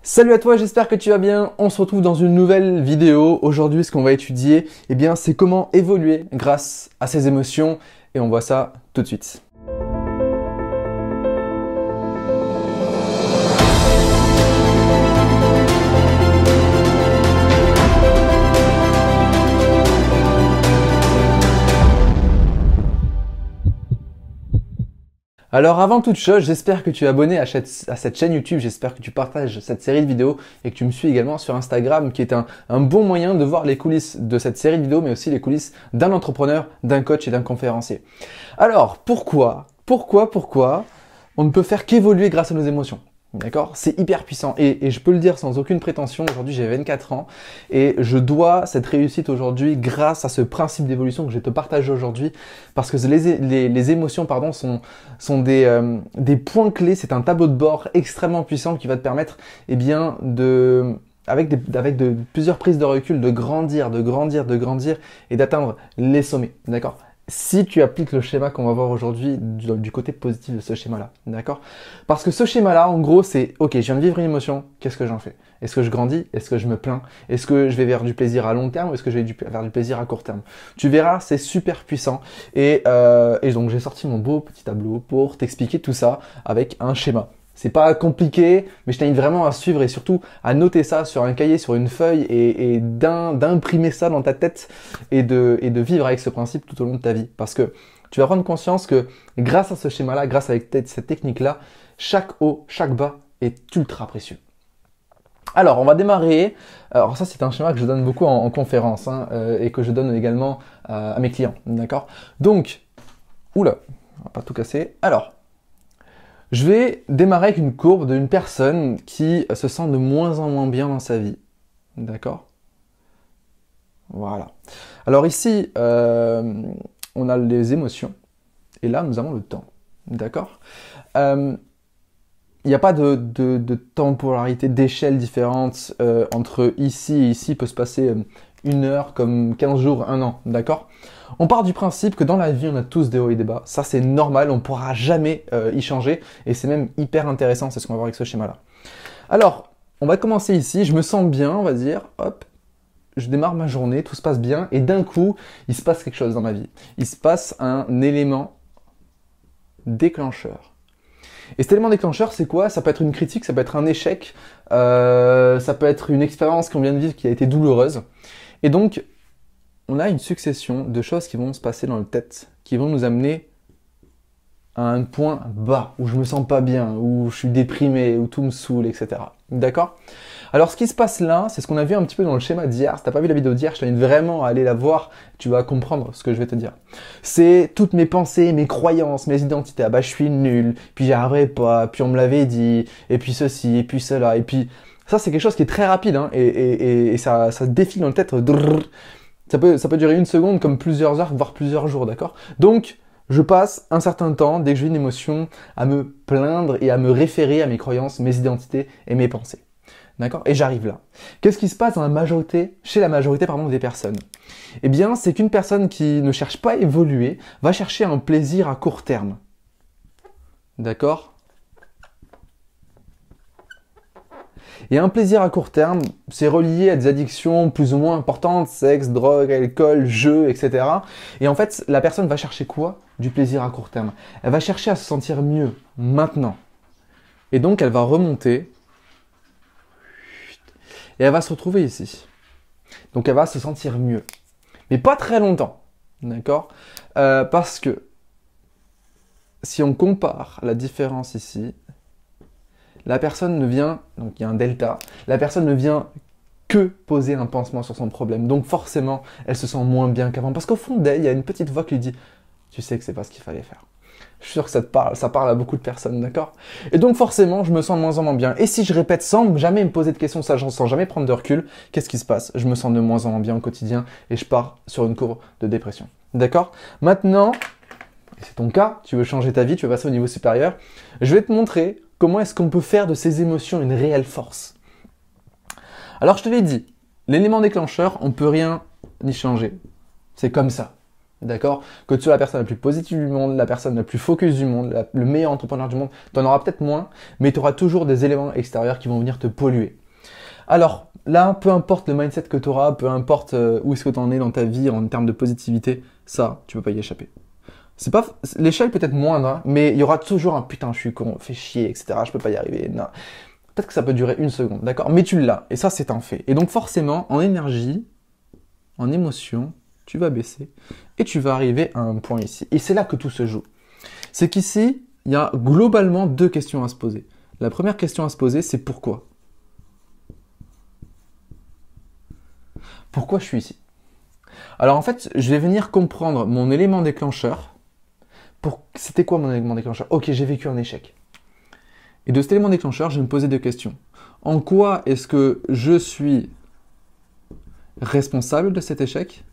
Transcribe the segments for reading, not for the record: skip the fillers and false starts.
Salut à toi, j'espère que tu vas bien. On se retrouve dans une nouvelle vidéo. Aujourd'hui, ce qu'on va étudier, c'est comment évoluer grâce à ses émotions. Et on voit ça tout de suite. Alors avant toute chose, j'espère que tu es abonné à cette chaîne YouTube, j'espère que tu partages cette série de vidéos et que tu me suis également sur Instagram qui est un bon moyen de voir les coulisses de cette série de vidéos mais aussi les coulisses d'un entrepreneur, d'un coach et d'un conférencier. Alors pourquoi on ne peut faire qu'évoluer grâce à nos émotions? D'accord? C'est hyper puissant et je peux le dire sans aucune prétention, aujourd'hui j'ai 24 ans et je dois cette réussite aujourd'hui grâce à ce principe d'évolution que je vais te partager aujourd'hui parce que les émotions sont des points clés, c'est un tableau de bord extrêmement puissant qui va te permettre avec plusieurs prises de recul de grandir et d'atteindre les sommets, d'accord? Si tu appliques le schéma qu'on va voir aujourd'hui du côté positif de ce schéma-là, d'accord? Parce que ce schéma-là, en gros, c'est « Ok, je viens de vivre une émotion, qu'est-ce que j'en fais? Est-ce que je grandis? Est-ce que je me plains? Est-ce que je vais vers du plaisir à long terme ou est-ce que je vais vers du plaisir à court terme? » Tu verras, c'est super puissant. Et donc, j'ai sorti mon beau petit tableau pour t'expliquer tout ça avec un schéma. C'est pas compliqué, mais je t'invite vraiment à suivre et surtout à noter ça sur un cahier, sur une feuille et d'imprimer ça dans ta tête et de vivre avec ce principe tout au long de ta vie. Parce que tu vas prendre conscience que grâce à ce schéma-là, grâce à cette technique-là, chaque haut, chaque bas est ultra précieux. Alors, on va démarrer. Alors ça, c'est un schéma que je donne beaucoup en conférence et que je donne également à mes clients. D'accord? Donc, oula, on va pas tout casser. Alors, je vais démarrer avec une courbe d'une personne qui se sent de moins en moins bien dans sa vie. D'accord? Voilà. Alors ici, on a les émotions. Et là, nous avons le temps. D'accord? Il n'y a pas de temporalité, d'échelle différente entre ici et ici. Il peut se passer une heure comme 15 jours, un an. D'accord? On part du principe que dans la vie, on a tous des hauts et des bas. Ça, c'est normal, on ne pourra jamais y changer. Et c'est même hyper intéressant, c'est ce qu'on va voir avec ce schéma-là. Alors, on va commencer ici. Je me sens bien, on va dire. Hop, je démarre ma journée, tout se passe bien. Et d'un coup, il se passe quelque chose dans ma vie. Il se passe un élément déclencheur. Et cet élément déclencheur, c'est quoi? Ça peut être une critique, ça peut être un échec, ça peut être une expérience qu'on vient de vivre qui a été douloureuse. Et donc, on a une succession de choses qui vont se passer dans la tête, qui vont nous amener à un point bas, où je me sens pas bien, où je suis déprimé, où tout me saoule, etc. D'accord? Alors, ce qui se passe là, c'est ce qu'on a vu un petit peu dans le schéma d'hier. Si t'as pas vu la vidéo d'hier, je t'invite vraiment à aller la voir. Tu vas comprendre ce que je vais te dire. C'est toutes mes pensées, mes croyances, mes identités. Ah bah, je suis nul, puis j'y arriverai pas, puis on me l'avait dit, et puis ceci, et puis cela, et puis... Ça, c'est quelque chose qui est très rapide, hein, et ça défile dans la tête. Ça peut durer une seconde comme plusieurs heures, voire plusieurs jours, d'accord? Donc, je passe un certain temps, dès que j'ai une émotion, à me plaindre et à me référer à mes croyances, mes identités et mes pensées. D'accord? Et j'arrive là. Qu'est-ce qui se passe chez la majorité des personnes? Eh bien, c'est qu'une personne qui ne cherche pas à évoluer va chercher un plaisir à court terme. D'accord? Et un plaisir à court terme, c'est relié à des addictions plus ou moins importantes, sexe, drogue, alcool, jeux, etc. Et en fait, la personne va chercher quoi? Du plaisir à court terme. Elle va chercher à se sentir mieux, maintenant. Et donc, elle va remonter. Et elle va se retrouver ici. Donc, elle va se sentir mieux. Mais pas très longtemps. D'accord? Parce que, si on compare la différence ici, la personne ne vient, donc il y a un delta, la personne ne vient que poser un pansement sur son problème. Donc forcément, elle se sent moins bien qu'avant. Parce qu'au fond d'elle, il y a une petite voix qui lui dit « Tu sais que c'est pas ce qu'il fallait faire. » Je suis sûr que ça parle à beaucoup de personnes, d'accord? Et donc forcément, je me sens de moins en moins bien. Et si je répète sans jamais me poser de questions, sans jamais prendre de recul, qu'est-ce qui se passe? Je me sens de moins en moins bien au quotidien et je pars sur une courbe de dépression. D'accord? Maintenant, c'est ton cas, tu veux changer ta vie, tu veux passer au niveau supérieur, je vais te montrer comment est-ce qu'on peut faire de ces émotions une réelle force. Alors, je te l'ai dit, l'élément déclencheur, on ne peut rien y changer. C'est comme ça. D'accord? Que tu sois la personne la plus positive du monde, la personne la plus focus du monde, le meilleur entrepreneur du monde, tu en auras peut-être moins, mais tu auras toujours des éléments extérieurs qui vont venir te polluer. Alors là, peu importe le mindset que tu auras, peu importe où est-ce que tu en es dans ta vie en termes de positivité, ça, tu peux pas y échapper. C'est pas l'échelle peut être moindre, hein, mais il y aura toujours un putain, je suis con, fais chier, etc. Je peux pas y arriver. Non. Peut-être que ça peut durer une seconde, d'accord? Mais tu l'as, et ça c'est un fait. Et donc forcément, en énergie, en émotion, tu vas baisser et tu vas arriver à un point ici. Et c'est là que tout se joue. C'est qu'ici, il y a globalement deux questions à se poser. La première question à se poser, c'est pourquoi? Pourquoi je suis ici? Alors en fait, je vais venir comprendre mon élément déclencheur. C'était quoi mon élément déclencheur? Ok, j'ai vécu un échec. Et de cet élément déclencheur, je vais me poser deux questions. En quoi est-ce que je suis responsable de cet échec?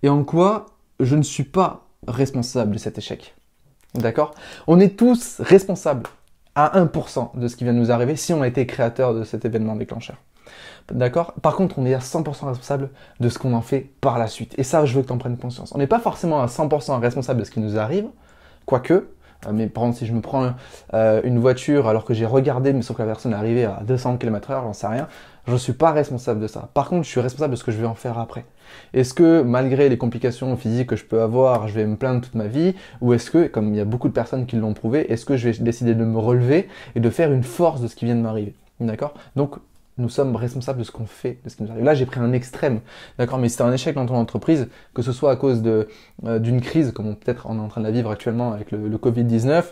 Et en quoi je ne suis pas responsable de cet échec? D'accord? On est tous responsables à 1% de ce qui vient de nous arriver si on a été créateur de cet événement déclencheur. D'accord? Par contre, on est à 100% responsable de ce qu'on en fait par la suite. Et ça, je veux que tu en prennes conscience. On n'est pas forcément à 100% responsable de ce qui nous arrive, quoique, mais par exemple, si je me prends une voiture alors que j'ai regardé, mais sauf que la personne est arrivée à 200 km/h, j'en sais rien, je ne suis pas responsable de ça. Par contre, je suis responsable de ce que je vais en faire après. Est-ce que, malgré les complications physiques que je peux avoir, je vais me plaindre toute ma vie? Ou est-ce que, comme il y a beaucoup de personnes qui l'ont prouvé, est-ce que je vais décider de me relever et de faire une force de ce qui vient de m'arriver? D'accord? Donc, nous sommes responsables de ce qu'on fait, de ce qui nous arrive. Là, j'ai pris un extrême, d'accord, mais si c'est un échec dans ton entreprise, que ce soit à cause d'une crise, comme peut-être on est en train de la vivre actuellement avec le Covid-19,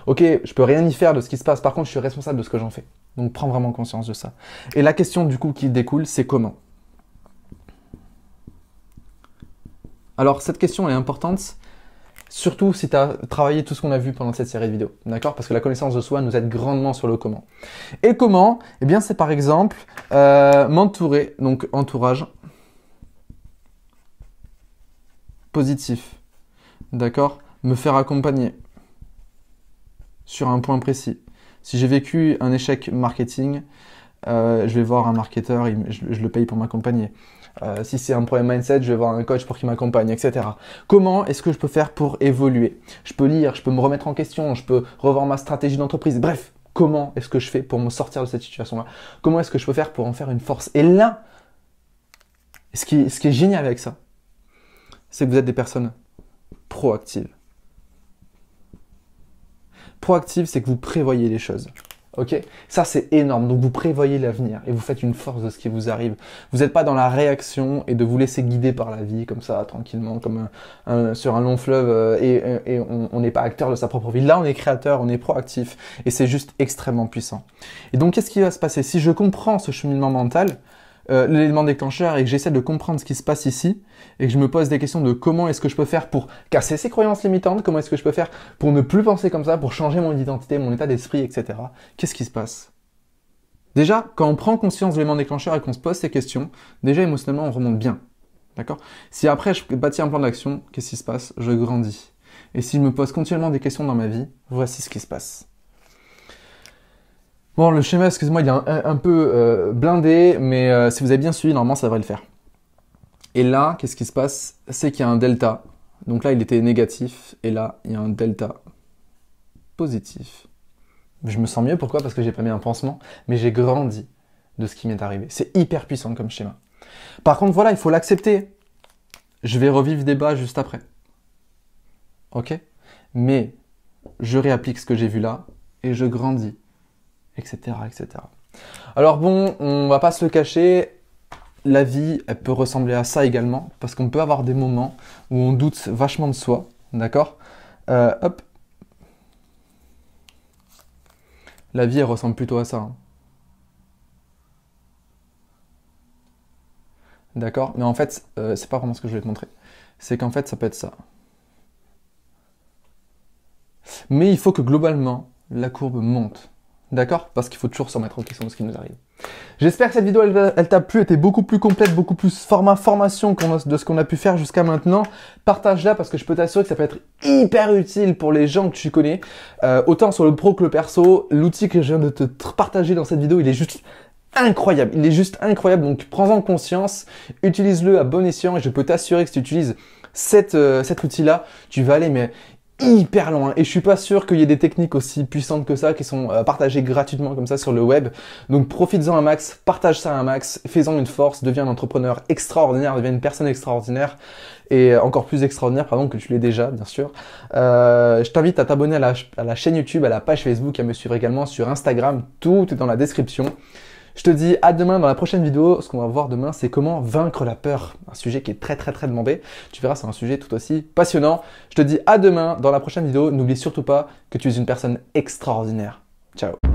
ok, je peux rien y faire de ce qui se passe, par contre, je suis responsable de ce que j'en fais. Donc, prends vraiment conscience de ça. Et la question, du coup, qui découle, c'est comment? Alors, cette question est importante, surtout si tu as travaillé tout ce qu'on a vu pendant cette série de vidéos, d'accord? Parce que la connaissance de soi nous aide grandement sur le comment. Et comment? Eh bien, c'est par exemple m'entourer, donc entourage positif, d'accord? Me faire accompagner sur un point précis. Si j'ai vécu un échec marketing, je vais voir un marketeur, je le paye pour m'accompagner. Si c'est un problème mindset, je vais voir un coach pour qu'il m'accompagne, etc. Comment est-ce que je peux faire pour évoluer? Je peux lire, je peux me remettre en question, je peux revoir ma stratégie d'entreprise. Bref, comment est-ce que je fais pour me sortir de cette situation-là? Comment est-ce que je peux faire pour en faire une force? Et là, ce qui est génial avec ça, c'est que vous êtes des personnes proactives. Proactive, c'est que vous prévoyez les choses. Ok, ça c'est énorme. Donc vous prévoyez l'avenir et vous faites une force de ce qui vous arrive. Vous n'êtes pas dans la réaction et de vous laisser guider par la vie comme ça, tranquillement, comme sur un long fleuve et on n'est pas acteur de sa propre vie. Là, on est créateur, on est proactif et c'est juste extrêmement puissant. Et donc, qu'est-ce qui va se passer? Si je comprends ce cheminement mental, l'élément déclencheur et que j'essaie de comprendre ce qui se passe ici et que je me pose des questions de comment est-ce que je peux faire pour casser ces croyances limitantes, comment est-ce que je peux faire pour ne plus penser comme ça, pour changer mon identité, mon état d'esprit, etc. Qu'est-ce qui se passe? Déjà, quand on prend conscience de l'élément déclencheur et qu'on se pose ces questions, déjà émotionnellement on remonte bien. D'accord? Si après je bâtis un plan d'action, qu'est-ce qui se passe? Je grandis. Et si je me pose continuellement des questions dans ma vie, voici ce qui se passe. Bon, le schéma, excusez-moi, il est un peu blindé, mais si vous avez bien suivi, normalement, ça devrait le faire. Et là, qu'est-ce qui se passe? C'est qu'il y a un delta. Donc là, il était négatif, et là, il y a un delta positif. Je me sens mieux, pourquoi? Parce que j'ai pas mis un pansement, mais j'ai grandi de ce qui m'est arrivé. C'est hyper puissant comme schéma. Par contre, voilà, il faut l'accepter. Je vais revivre des bas juste après. Ok? Mais je réapplique ce que j'ai vu là, et je grandis. Etc., etc. Alors bon, on va pas se le cacher, la vie, elle peut ressembler à ça également, parce qu'on peut avoir des moments où on doute vachement de soi, d'accord? Hop. La vie, elle ressemble plutôt à ça. Hein. D'accord? Mais en fait, c'est pas vraiment ce que je vais te montrer. C'est qu'en fait, ça peut être ça. Mais il faut que globalement, la courbe monte. D'accord? Parce qu'il faut toujours se remettre en question de ce qui nous arrive. J'espère que cette vidéo, elle t'a plu, elle était beaucoup plus complète, beaucoup plus formation de ce qu'on a pu faire jusqu'à maintenant. Partage-la parce que je peux t'assurer que ça peut être hyper utile pour les gens que tu connais. Autant sur le pro que le perso, l'outil que je viens de te partager dans cette vidéo, il est juste incroyable. Il est juste incroyable. Donc, prends-en conscience, utilise-le à bon escient et je peux t'assurer que si tu utilises cet outil-là, tu vas aller mais hyper loin. Et je suis pas sûr qu'il y ait des techniques aussi puissantes que ça qui sont partagées gratuitement comme ça sur le web. Donc, profites-en un max, partage ça un max, fais-en une force, deviens un entrepreneur extraordinaire, deviens une personne extraordinaire et encore plus extraordinaire, pardon, que tu l'es déjà, bien sûr. Je t'invite à t'abonner à la chaîne YouTube, à la page Facebook, à me suivre également sur Instagram. Tout est dans la description. Je te dis à demain dans la prochaine vidéo. Ce qu'on va voir demain, c'est comment vaincre la peur. Un sujet qui est très demandé. Tu verras, c'est un sujet tout aussi passionnant. Je te dis à demain dans la prochaine vidéo. N'oublie surtout pas que tu es une personne extraordinaire. Ciao.